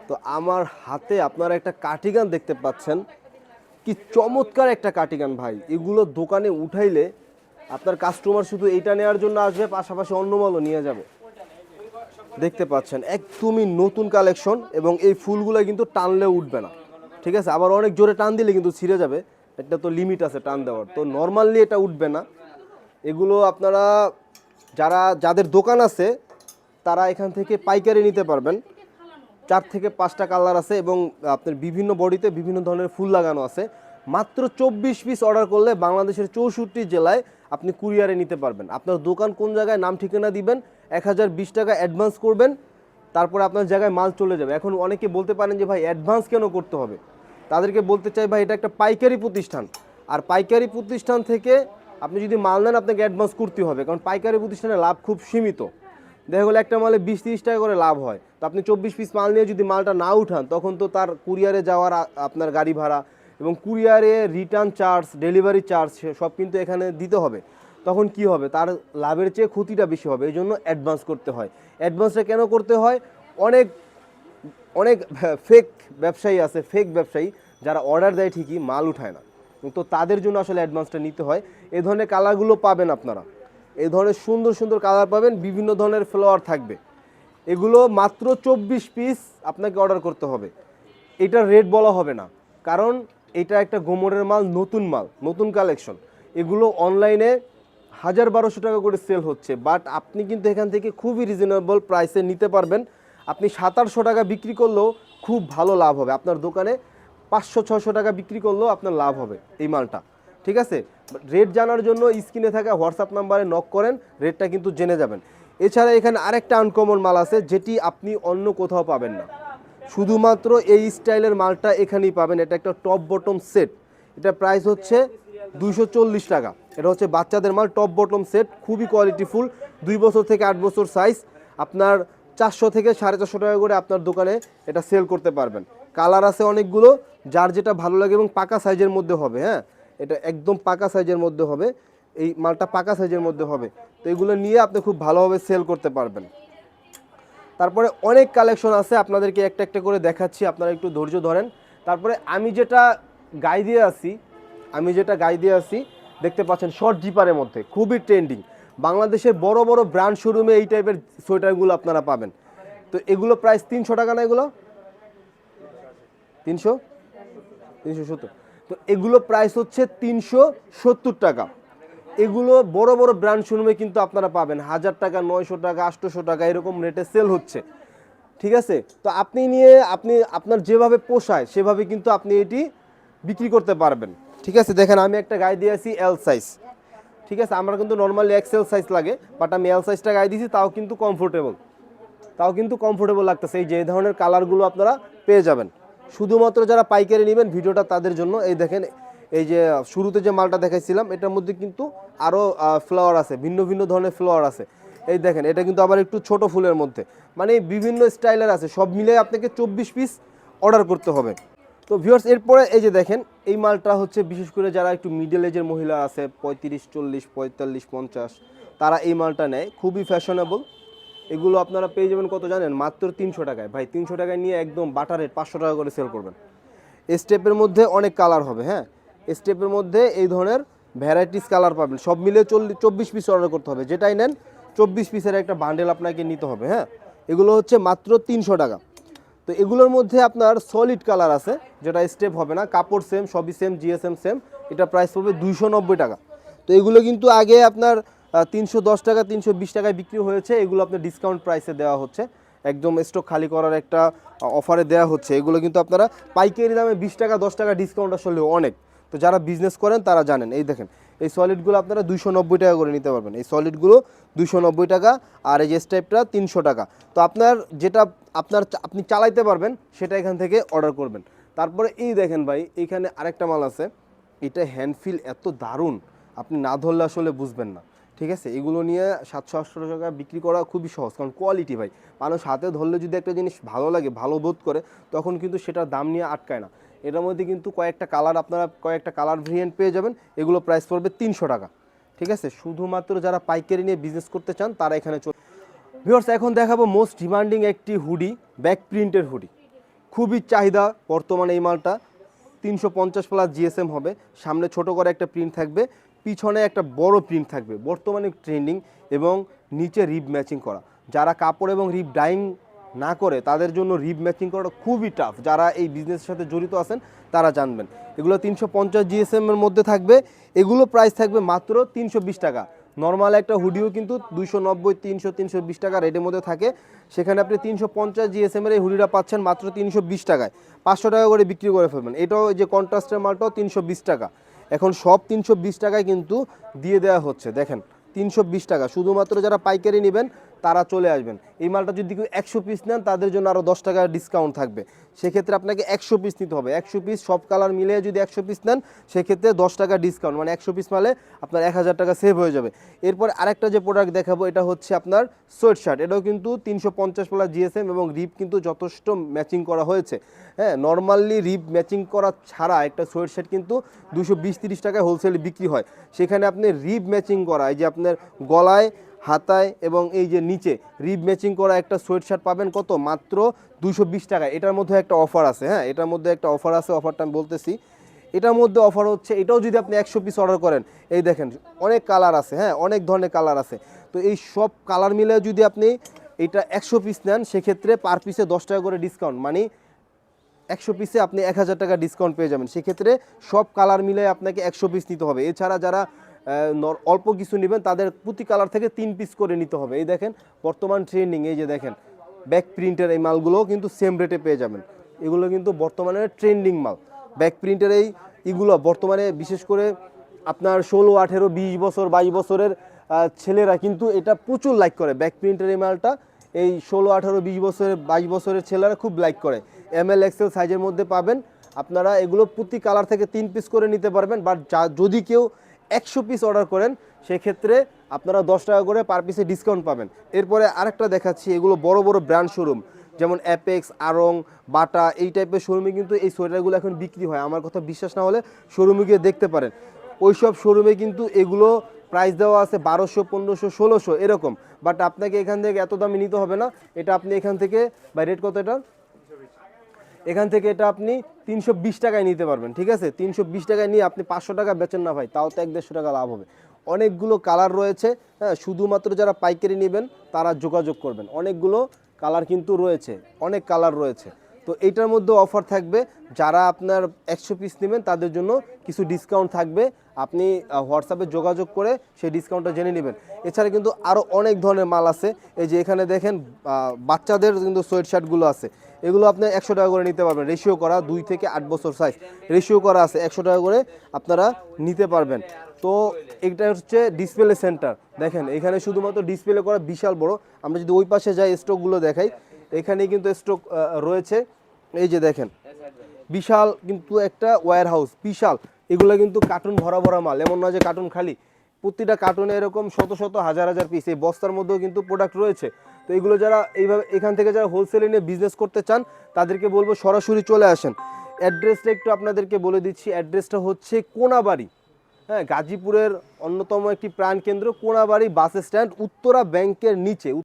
তো আমার হাতে আপনারা একটা কার্ডিগান দেখতে পাচ্ছেন, কি চমৎকার একটা কার্ডিগান ভাই। এগুলো দোকানে উঠাইলে আপনার কাস্টমার শুধু এইটা নেওয়ার জন্য আসবে, পাশাপাশি অন্য মালও নিয়ে যাবে। দেখতে পাচ্ছেন একদমই নতুন কালেকশন, এবং এই ফুলগুলো কিন্তু টানলে উঠবে না, ঠিক আছে। আবার অনেক জোরে টান দিলে কিন্তু ছিঁড়ে যাবে, একটা তো লিমিট আছে টান দেওয়ার, তো নর্মালি এটা উঠবে না। এগুলো আপনারা যাদের দোকান আছে তারা এখান থেকে পাইকারি নিতে পারবেন। 4 থেকে 5টা কালার আছে, এবং আপনার বিভিন্ন বডিতে বিভিন্ন ধরনের ফুল লাগানো আছে। মাত্র 24 পিস অর্ডার করলে বাংলাদেশের 64 জেলায় আপনি কুরিয়ারে নিতে পারবেন। আপনার দোকান কোন জায়গায় নাম ঠিকানা দিবেন, 1020 টাকা অ্যাডভান্স করবেন, তারপরে আপনার জায়গায় মাল চলে যাবে। এখন অনেকে বলতে পারেন যে ভাই অ্যাডভান্স কেন করতে হবে, তাদেরকে বলতে চাই ভাই এটা একটা পাইকারি প্রতিষ্ঠান, আর পাইকারি প্রতিষ্ঠান থেকে আপনি যদি মাল নেন আপনাকে অ্যাডভান্স করতে হবে, কারণ পাইকারি প্রতিষ্ঠানে লাভ খুব সীমিত। দেখা গেলো একটা মালে 20-30 টাকা করে লাভ হয়, তো আপনি 24 পিস মাল নিয়ে যদি মালটা না উঠান, তখন তো তার কুরিয়ারে যাওয়ার আপনার গাড়ি ভাড়া এবং কুরিয়ারে রিটার্ন চার্জ, ডেলিভারি চার্জ সব কিন্তু এখানে দিতে হবে। তখন কি হবে, তার লাভের চেয়ে ক্ষতিটা বেশি হবে। এই জন্য অ্যাডভান্স করতে হয়। অ্যাডভান্সটা কেন করতে হয়, অনেক অনেক ফেক ব্যবসায়ী আছে, ফেক ব্যবসায়ী যারা অর্ডার দেয় ঠিকই, মাল উঠায় না, তো তাদের জন্য আসলে অ্যাডভান্সটা নিতে হয়। এই ধরনের কালারগুলো পাবেন আপনারা, এই ধরনের সুন্দর সুন্দর কালার পাবেন, বিভিন্ন ধরনের ফ্লাওয়ার থাকবে। এগুলো মাত্র 24 পিস আপনাকে অর্ডার করতে হবে। এটার রেট বলা হবে না, কারণ এটা একটা গোমরের মাল, নতুন মাল, নতুন কালেকশন। এগুলো অনলাইনে 1000-1200 টাকা করে সেল হচ্ছে, বাট আপনি কিন্তু এখান থেকে খুবই রিজনেবল প্রাইসে নিতে পারবেন। আপনি 700-800 টাকা বিক্রি করলেও খুব ভালো লাভ হবে। আপনার দোকানে 500-600 টাকা বিক্রি করলেও আপনার লাভ হবে এই মালটা, ঠিক আছে। রেট জানার জন্য স্ক্রিনে থাকা হোয়াটসঅ্যাপ নাম্বারে নক করেন, রেটটা কিন্তু জেনে যাবেন। এছাড়া এখানে আরেকটা আনকমন মাল আছে, যেটি আপনি অন্য কোথাও পাবেন না, শুধুমাত্র এই স্টাইলের মালটা এখানেই পাবেন। এটা একটা টপ বটম সেট, এটা প্রাইস হচ্ছে 240 টাকা। এটা হচ্ছে বাচ্চাদের মাল, টপ বটম সেট, খুবই কোয়ালিটিফুল, 2 বছর থেকে 8 বছর সাইজ। আপনার 400 থেকে 450 টাকা করে আপনার দোকানে এটা সেল করতে পারবেন। কালার আছে অনেকগুলো, যার যেটা ভালো লাগে, এবং পাকা সাইজের মধ্যে হবে। হ্যাঁ, এটা একদম পাকা সাইজের মধ্যে হবে, এই মালটা পাকা সাইজের মধ্যে হবে। তো এগুলো নিয়ে আপনি খুব ভালোভাবে সেল করতে পারবেন। তারপরে অনেক কালেকশন আছে, আপনাদেরকে একটা একটা করে দেখাচ্ছি, আপনারা একটু ধৈর্য ধরেন। তারপরে আমি যেটা গায়ে দিয়ে আসি দেখতে পাচ্ছেন, শর্ট জিপারের মধ্যে খুবই ট্রেন্ডিং। বাংলাদেশের বড় বড় ব্র্যান্ড শোরুমে এই টাইপের সোয়েটারগুলো আপনারা পাবেন। তো এগুলো প্রাইস 300 টাকা না, এগুলো 370। তো এগুলো প্রাইস হচ্ছে 370 টাকা। এগুলো বড় বড় ব্র্যান্ড শোরুমে কিন্তু আপনারা পাবেন 1000 টাকা, 900 টাকা, 800 টাকা এরকম রেটে সেল হচ্ছে, ঠিক আছে। তো আপনি আপনার যেভাবে পোষায় সেভাবে কিন্তু আপনি এটি বিক্রি করতে পারবেন, ঠিক আছে। দেখেন আমি একটা গায়ে দিয়েছি এল সাইজ, ঠিক আছে। আমরা কিন্তু নর্মালি এক্সেল সাইজ লাগে, বাট আমি এল সাইজটা গায়ে দিয়েছি, তাও কিন্তু কমফোর্টেবল লাগতেছে। এই যে এই ধরনের কালারগুলো আপনারা পেয়ে যাবেন। শুধুমাত্র যারা পাইকারি নেবেন ভিডিওটা তাদের জন্য। এই দেখেন, এই যে শুরুতে যে মালটা দেখাইছিলাম এটার মধ্যে কিন্তু আরও ফ্লাওয়ার আছে, ভিন্ন ভিন্ন ধরনের ফ্লাওয়ার আছে। এই দেখেন, এটা কিন্তু আবার একটু ছোট ফুলের মধ্যে, মানে বিভিন্ন স্টাইলের আছে। সব মিলে আপনাকে 24 পিস অর্ডার করতে হবে। তো ভিউয়ার্স, এরপরে এই যে দেখেন, এই মালটা হচ্ছে বিশেষ করে যারা একটু মিডল এজের মহিলা আছে, 35, 40, 45, 50, তারা এই মালটা নেয়, খুবই ফ্যাশনেবল। এগুলো আপনারা পেয়ে যাবেন কত জানেন, মাত্র 300 টাকায়। ভাই 300 টাকায় নিয়ে একদম বাটার রেট 500 টাকা করে সেল করবেন। স্টেপের মধ্যে অনেক কালার হবে, হ্যাঁ, স্টেপের মধ্যে এই ধরনের ভ্যারাইটিস কালার পাবেন। সব মিলে 24 পিস অর্ডার করতে হবে, যেটাই নেন 24 পিসের একটা বান্ডেল আপনাকে নিতে হবে। হ্যাঁ, এগুলো হচ্ছে মাত্র 300 টাকা। তো এগুলোর মধ্যে আপনার সলিড কালার আছে, যেটা স্টেপ হবে না, কাপড় সেম, সবই সেম, জিএসএম সেম। এটা প্রাইস পড়বে 290 টাকা। তো এগুলো কিন্তু আগে আপনার 310 টাকা, 320 টাকায় বিক্রি হয়েছে, এগুলো আপনার ডিসকাউন্ট প্রাইসে দেওয়া হচ্ছে, একদম স্টক খালি করার একটা অফারে দেওয়া হচ্ছে। এগুলো কিন্তু আপনারা পাইকারি দামে 20 টাকা 10 টাকা ডিসকাউন্ট আসলে অনেক। তো যারা বিজনেস করেন তারা জানেন। এই দেখেন, এই সলিডগুলো আপনারা 290 টাকা করে নিতে পারবেন। এই সলিডগুলো 290 টাকা, আর এই যে স্টেপটা 300 টাকা। তো আপনার যেটা আপনি চালাইতে পারবেন সেটা এখান থেকে অর্ডার করবেন। তারপরে এই দেখেন ভাই, এইখানে আরেকটা মাল আছে, এটা হ্যান্ডফিল এত দারুণ, আপনি না ধরলে আসলে বুঝবেন না, ঠিক আছে। এগুলো নিয়ে 700-800 টাকা বিক্রি করা খুবই সহজ, কারণ কোয়ালিটি ভাই, মানুষ হাতে ধরলে যদি একটা জিনিস ভালো লাগে, ভালো বোধ করে, তখন কিন্তু সেটার দাম নিয়ে আটকায় না। এটার মধ্যে কিন্তু কয়েকটা কালার ভেরিয়েন্ট পেয়ে যাবেন। এগুলো প্রাইস পড়বে 300 টাকা, ঠিক আছে। শুধুমাত্র যারা পাইকারি নিয়ে বিজনেস করতে চান তারা এখানে ভিউয়ার্স, এখন দেখাবো মোস্ট ডিমান্ডিং একটি হুডি, ব্যাক প্রিন্টের হুডি। খুবই চাহিদা বর্তমানে এই মালটা। 350 প্লাস জিএসএম হবে, সামনে ছোট করে একটা প্রিন্ট থাকবে, পিছনে একটা বড় প্রিন্ট থাকবে, বর্তমানে ট্রেন্ডিং, এবং নিচে রিব ম্যাচিং করা। যারা কাপড় এবং রিব ডাইং না করে তাদের জন্য রিব ম্যাচিং করাটা খুবই টাফ, যারা এই বিজনেসের সাথে জড়িত আছেন তারা জানবেন। এগুলো 350 জিএসএম এর মধ্যে থাকবে, এগুলো প্রাইস থাকবে মাত্র 320 টাকা। নর্মাল একটা হুডিও কিন্তু 290, 300, 320 টাকা রেটের মধ্যে থাকে, সেখানে আপনি 350 জিএসএম এর এই হুডিটা পাচ্ছেন মাত্র 320 টাকায়, 500 টাকা করে বিক্রি করে ফেলবেন। এটাও যে কন্ট্রাস্টের মালটাও 320 টাকা। এখন সব 320 টাকায় কিন্তু দিয়ে দেওয়া হচ্ছে, দেখেন 320 টাকা। শুধুমাত্র যারা পাইকারি নেবেন তারা চলে আসবেন। এই মালটা যদি কেউ 100 পিস নেন তাদের জন্য আরও 10 টাকা ডিসকাউন্ট থাকবে। সেক্ষেত্রে আপনাকে 100 পিস নিতে হবে, 100 পিস সব কালার মিলে যদি 100 পিস নেন সেক্ষেত্রে 10 টাকা ডিসকাউন্ট, মানে 100 পিস মালে আপনার 1000 টাকা সেভ হয়ে যাবে। এরপর আরেকটা যে প্রোডাক্ট দেখাবো এটা হচ্ছে আপনার সোয়েট শার্ট। এটাও কিন্তু 350 প্লাস জিএসএম এবং রিপ কিন্তু যথেষ্ট ম্যাচিং করা হয়েছে। হ্যাঁ, নর্মালি রিপ ম্যাচিং করা ছাড়া একটা সোয়েট শার্ট কিন্তু 220-30 টাকায় হোলসেলে বিক্রি হয়, সেখানে আপনি রিপ ম্যাচিং করা, এই যে আপনার গলায়, হাতায় এবং এই যে নিচে রিব ম্যাচিং করা একটা সোয়েট শার্ট পাবেন কত, মাত্র 220 টাকায়। এটার মধ্যে একটা অফার আছে, হ্যাঁ এটার মধ্যে একটা অফার আছে, অফারটা আমি বলতেছি। এটার মধ্যে অফার হচ্ছে, এটাও যদি আপনি 100 পিস অর্ডার করেন, এই দেখেন অনেক কালার আছে, হ্যাঁ অনেক ধরনের কালার আছে, তো এই সব কালার মিলে যদি আপনি এটা 100 পিস নেন সেক্ষেত্রে পার পিসে 10 টাকা করে ডিসকাউন্ট, মানে 100 পিসে আপনি 1000 টাকা ডিসকাউন্ট পেয়ে যাবেন। সেক্ষেত্রে সব কালার মিলে আপনাকে 100 পিস নিতে হবে। এছাড়া যারা অল্প কিছু নেবেন তাদের প্রতি কালার থেকে 3 পিস করে নিতে হবে। এই দেখেন বর্তমান ট্রেন্ডিং, এই যে দেখেন ব্যাক প্রিন্টের এই মালগুলোও কিন্তু সেম রেটে পেয়ে যাবেন। এগুলো কিন্তু বর্তমানে ট্রেন্ডিং মাল। ব্যাক প্রিন্টের এইগুলো বর্তমানে বিশেষ করে আপনার 16, 18, 20 বছর, 22 বছরের ছেলেরা কিন্তু এটা প্রচুর লাইক করে। ব্যাক প্রিন্টের এই মালটা এই 16, 18, 20 বছরের, 22 বছরের ছেলেরা খুব লাইক করে। ML XL সাইজের মধ্যে পাবেন আপনারা। এগুলো প্রতি কালার থেকে 3 পিস করে নিতে পারবেন, বাট যদি কেউ 100 পিস অর্ডার করেন সেক্ষেত্রে আপনারা 10 টাকা করে পার পিসে ডিসকাউন্ট পাবেন। এরপরে আরেকটা দেখাচ্ছি, এগুলো বড় বড় ব্র্যান্ড শোরুম যেমন অ্যাপেক্স, আড়ং, বাটা, এই টাইপের শোরুমে কিন্তু এই সোয়েটারগুলো এখন বিক্রি হয়। আমার কথা বিশ্বাস না হলে শোরুমে গিয়ে দেখতে পারেন। ওইসব শোরুমে কিন্তু এগুলো প্রাইস দেওয়া আছে 1200, 1500, 1600 এরকম, বাট আপনাকে এখান থেকে এত দামে নিতে হবে না। এটা আপনি এখান থেকে, বাই রেট কত এটা, এখান থেকে এটা আপনি 320 টাকায় নিতে পারবেন, ঠিক আছে। 320 টাকায় নিয়ে আপনি 500 টাকা বেচেন না ভাই, তাও তো 150 টাকা লাভ হবে। অনেকগুলো কালার রয়েছে, হ্যাঁ শুধুমাত্র যারা পাইকারি নেবেন তারা যোগাযোগ করবেন। অনেকগুলো কালার কিন্তু রয়েছে, অনেক কালার রয়েছে। তো এইটার মধ্যে অফার থাকবে, যারা আপনার 100 পিস নেবেন তাদের জন্য কিছু ডিসকাউন্ট থাকবে, আপনি হোয়াটসঅ্যাপে যোগাযোগ করে সেই ডিসকাউন্টটা জেনে নেবেন। এছাড়া কিন্তু আরও অনেক ধরনের মাল আছে। এই যে এখানে দেখেন বাচ্চাদের কিন্তু সোয়েট শার্টগুলো আছে, এগুলো আপনি 100 টাকা করে নিতে পারবেন, রেশিও করা 2 থেকে 8 বছর সাইজ রেশিও করা আছে, 100 টাকা করে আপনারা নিতে পারবেন। তো এটা হচ্ছে ডিসপ্লে সেন্টার, দেখেন এখানে শুধুমাত্র ডিসপ্লে করা বিশাল বড়। আমরা যদি ওই পাশে যাই স্টকগুলো দেখাই, এখানে কিন্তু স্টক রয়েছে। এই যে দেখেন বিশাল কিন্তু একটা ওয়্যার হাউস, বিশাল। এগুলো কিন্তু কার্টুন ভরা ভরা মাল, এমন না যে কার্টুন খালি, প্রতিটা কার্টুনে এরকম শত শত হাজার হাজার পিস, এই বস্তার মধ্যেও কিন্তু প্রোডাক্ট রয়েছে। তো এগুলো যারা এইভাবে এখান থেকে যারা হোলসেলে নিয়ে বিজনেস করতে চান তাদেরকে বলবো সরাসরি চলে আসেন। অ্যাড্রেসটা একটু আপনাদেরকে বলে দিচ্ছি, অ্যাড্রেসটা হচ্ছে কোনাবাড়ি, হ্যাঁ গাজীপুরের অন্যতম একটি প্রাণকেন্দ্র, কোনাবাড়ি বাস স্ট্যান্ড, উত্তরা ব্যাংকের নিচে।